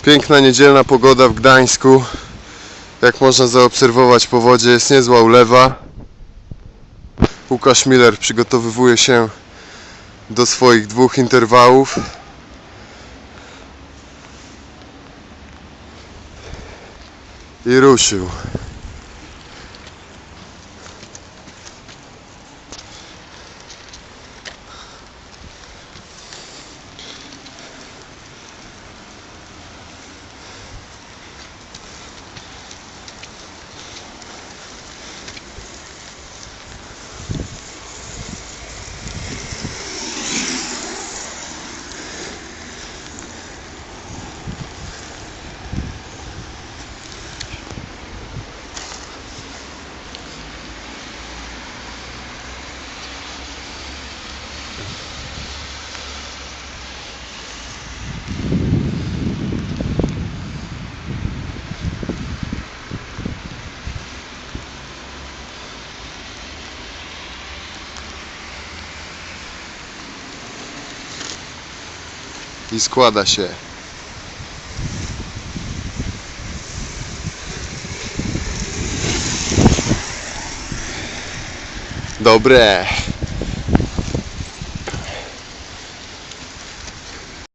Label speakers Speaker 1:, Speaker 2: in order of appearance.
Speaker 1: Piękna niedzielna pogoda w Gdańsku. Jak można zaobserwować, po wodzie jest niezła ulewa. Łukasz Miller przygotowywuje się do swoich 2 interwałów. I ruszył. I składa się. Dobre.